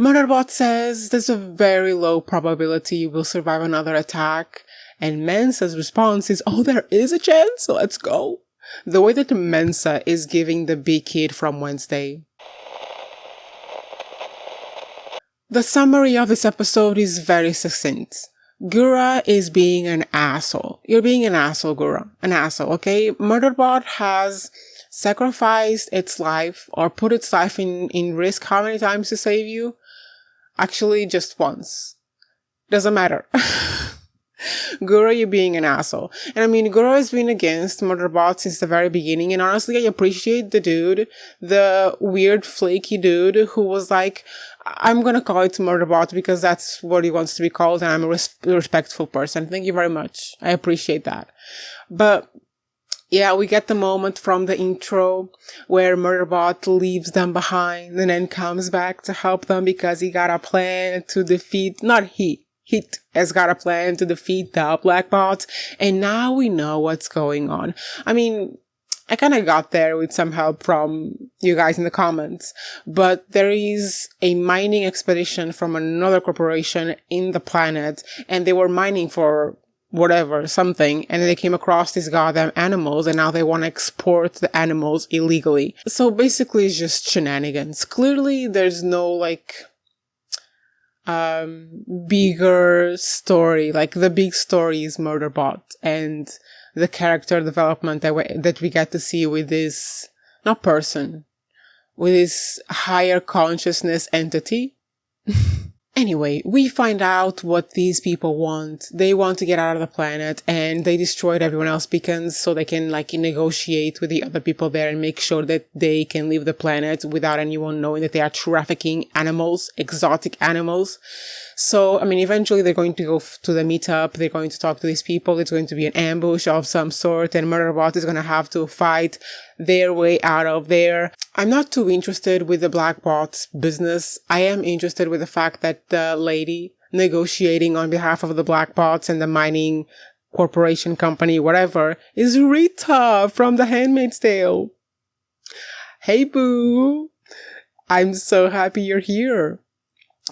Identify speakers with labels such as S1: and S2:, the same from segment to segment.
S1: Murderbot says there's a very low probability you will survive another attack, and Mensa's response is, oh, there is a chance, so let's go. The way that Mensa is giving the big kid from Wednesday. The summary of this episode is very succinct. Gura is being an asshole. You're being an asshole, Gura. An asshole, okay? Murderbot has sacrificed its life or put its life in risk how many times to save you? Actually, just once. Doesn't matter. Gura, you're being an asshole. And I mean, Gura has been against Murderbot since the very beginning, and honestly, I appreciate the dude, the weird, flaky dude who was like, I'm gonna call it Murderbot because that's what he wants to be called, and I'm a respectful person. Thank you very much. I appreciate that. But yeah, we get the moment from the intro where Murderbot leaves them behind and then comes back to help them because he got a plan to defeat, Hit has got a plan to defeat the black bot, and now we know what's going on. I mean, I kind of got there with some help from you guys in the comments, but there is a mining expedition from another corporation in the planet, and they were mining for whatever, something, and they came across these goddamn animals, and now they want to export the animals illegally. So basically it's just shenanigans. Clearly there's no, like, bigger story. Like, the big story is Murderbot and the character development that we get to see with this, not person, with this higher consciousness entity. Anyway, we find out what these people want. They want to get out of the planet, and they destroyed everyone else's beacons so they can, like, negotiate with the other people there and make sure that they can leave the planet without anyone knowing that they are trafficking animals, exotic animals. So, I mean, eventually they're going to go to the meetup, they're going to talk to these people, it's going to be an ambush of some sort, and Murderbot is going to have to fight their way out of there. I'm not too interested with the black bot's business. I am interested with the fact that the lady negotiating on behalf of the black bots and the mining corporation company, whatever, is Rita from The Handmaid's Tale. Hey boo! I'm so happy you're here.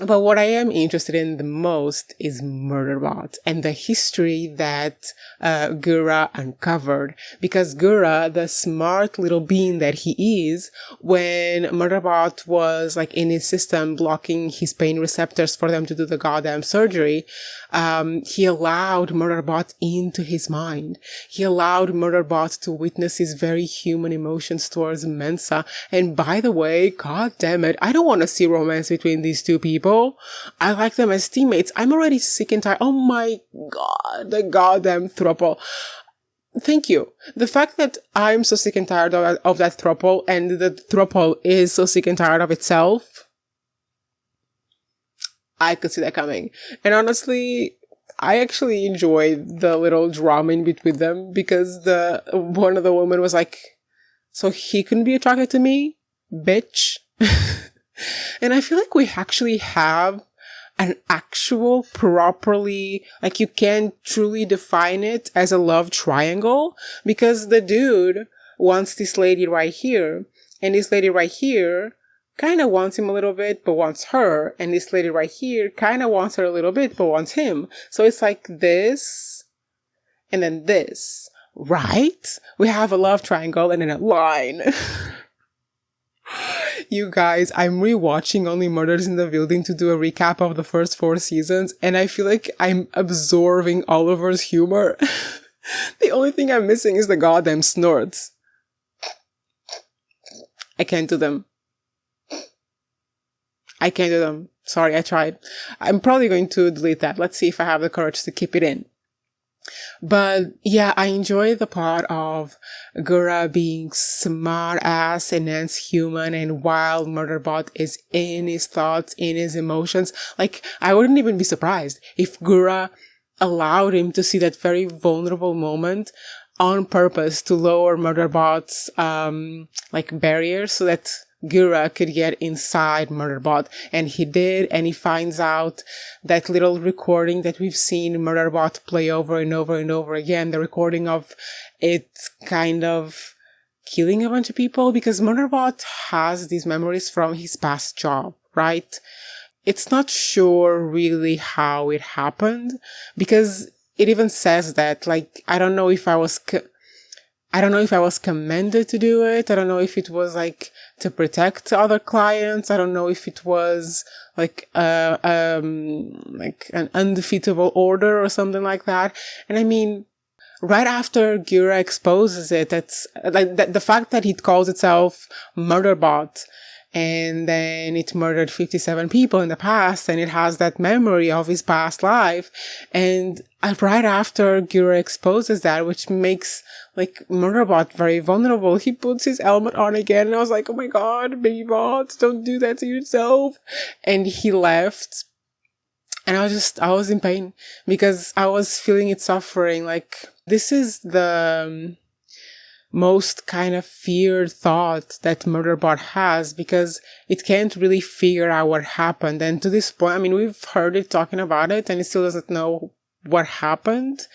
S1: But what I am interested in the most is Murderbot and the history that Gura uncovered. Because Gura, the smart little bean that he is, when Murderbot was, like, in his system blocking his pain receptors for them to do the goddamn surgery, he allowed Murderbot into his mind. He allowed Murderbot to witness his very human emotions towards Mensa. And by the way, god damn it, I don't want to see romance between these two people. I like them as teammates. I'm already sick and tired. Oh my god, the goddamn throuple. Thank you. The fact that I'm so sick and tired of that throuple, and the throuple is so sick and tired of itself, I could see that coming. And honestly, I actually enjoyed the little drama in between them, because one of the women was like, so he couldn't be attracted to me? Bitch. And I feel like we actually have an actual properly, like, you can truly define it as a love triangle, because the dude wants this lady right here, and this lady right here kind of wants him a little bit, but wants her, and this lady right here kind of wants her a little bit, but wants him. So it's like this, and then this, right? We have a love triangle and then a line. You guys, I'm rewatching Only Murders in the Building to do a recap of the first 4 seasons, and I feel like I'm absorbing Oliver's humor. The only thing I'm missing is the goddamn snorts. I can't do them. I can't do them. Sorry, I tried. I'm probably going to delete that. Let's see if I have the courage to keep it in. But yeah, I enjoy the part of Gura being smart ass and Nance human, and while Murderbot is in his thoughts, in his emotions. Like, I wouldn't even be surprised if Gura allowed him to see that very vulnerable moment on purpose to lower Murderbot's like barrier so that Gura could get inside Murderbot, and he did, and he finds out that little recording that we've seen Murderbot play over and over and over again, the recording of it kind of killing a bunch of people, because Murderbot has these memories from his past job, right? it's not sure really how it happened, because it even says that, like, I don't know if I was commanded to do it. I don't know if it was like to protect other clients. I don't know if it was like like an undefeatable order or something like that. And I mean, right after Gura exposes it, that's like the fact that it calls itself Murderbot, and then it murdered 57 people in the past, and it has that memory of his past life. And right after Gura exposes that, which makes like Murderbot very vulnerable, he puts his helmet on again, and I was like, oh my god, babybot, don't do that to yourself. And he left. And I was in pain because I was feeling it suffering. Like, this is the most kind of feared thought that Murderbot has, because it can't really figure out what happened. And to this point, I mean, we've heard it talking about it, and it still doesn't know what happened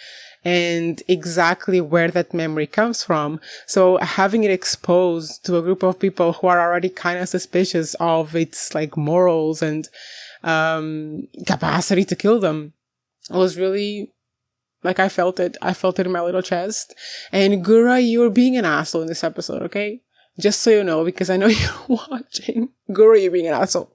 S1: and exactly where that memory comes from. So having it exposed to a group of people who are already kind of suspicious of its like morals and capacity to kill them was really, like, I felt it in my little chest. And Gura, you're being an asshole in this episode, okay? Just so you know, because I know you're watching. Gura, you're being an asshole.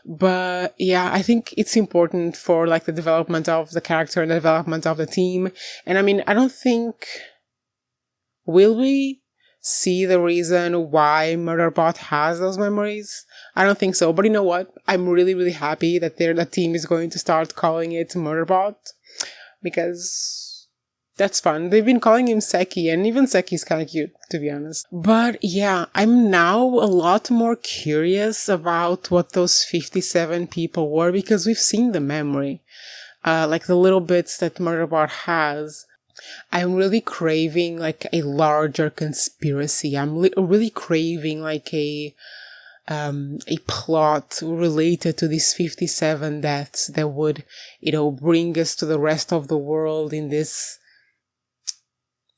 S1: But yeah, I think it's important for like the development of the character and the development of the team. And I mean, I don't think, will we see the reason why Murderbot has those memories? I don't think so. But you know what? I'm really, really happy that the team is going to start calling it Murderbot, because that's fun. They've been calling him Seki, and even Seki's kind of cute, to be honest. But yeah, I'm now a lot more curious about what those 57 people were, because we've seen the memory, like the little bits that Murderbot has. I'm really craving like a larger conspiracy. I'm really craving like a plot related to these 57 deaths that would, bring us to the rest of the world in this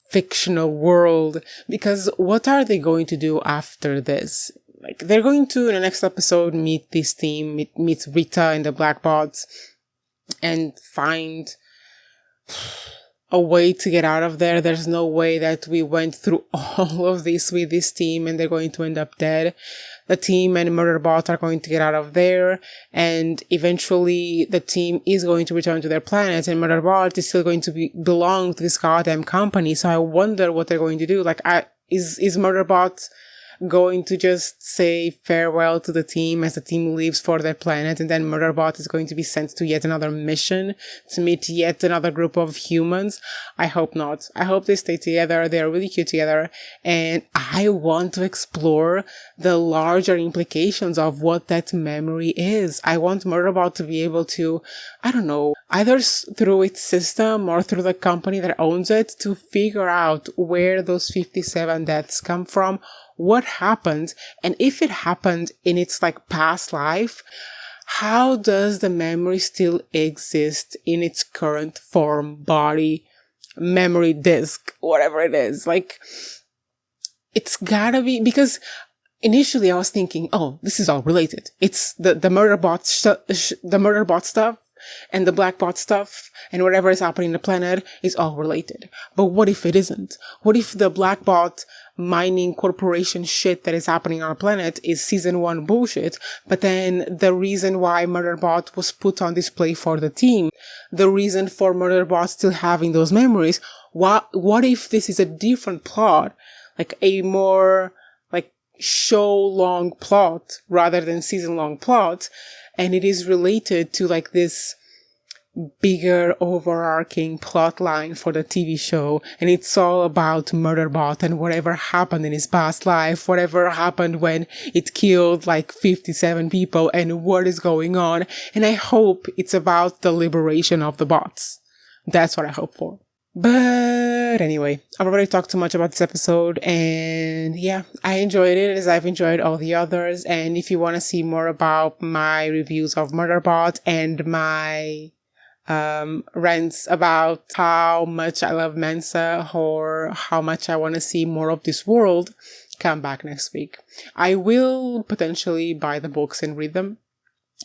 S1: fictional world. Because what are they going to do after this? Like, they're going to, in the next episode, meet this team, meet Rita and the Black Bots, and find a way to get out of there. There's no way that we went through all of this with this team and they're going to end up dead. The team and Murderbot are going to get out of there, and eventually the team is going to return to their planet, and Murderbot is still going to belong to this goddamn company. So I wonder what they're going to do. Like, is Murderbot going to just say farewell to the team as the team leaves for their planet, and then Murderbot is going to be sent to yet another mission to meet yet another group of humans? I hope not. I hope they stay together. They're really cute together, and I want to explore the larger implications of what that memory is. I want Murderbot to be able to, I don't know, either through its system or through the company that owns it, to figure out where those 57 deaths come from, what happened, and if it happened in its like past life, how does the memory still exist in its current form, body, memory disk, whatever it is? Like, it's gotta be, because initially I was thinking, oh, this is all related. It's the Murderbot the Murderbot stuff and the Blackbot stuff and whatever is happening on the planet is all related. But what if it isn't? What if the Blackbot mining corporation shit that is happening on the planet is season 1 bullshit, but then the reason why Murderbot was put on display for the team, the reason for Murderbot still having those memories, what if this is a different plot, like a more like show-long plot rather than season-long plot, and it is related to like this bigger overarching plot line for the TV show, and it's all about Murderbot and whatever happened in his past life, whatever happened when it killed like 57 people and what is going on. And I hope it's about the liberation of the bots. That's what I hope for. But anyway, I've already talked too much about this episode, and yeah, I enjoyed it as I've enjoyed all the others. And if you want to see more about my reviews of Murderbot and my rants about how much I love Mensa or how much I want to see more of this world, come back next week. I will potentially buy the books and read them,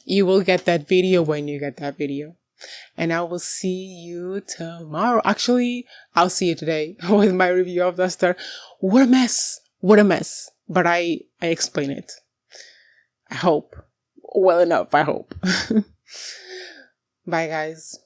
S1: You will get that video when you get that video. And I will see you tomorrow. Actually, I'll see you today with my review of Duster. What a mess. What a mess. But I explain it. I hope. Well enough, I hope. Bye, guys.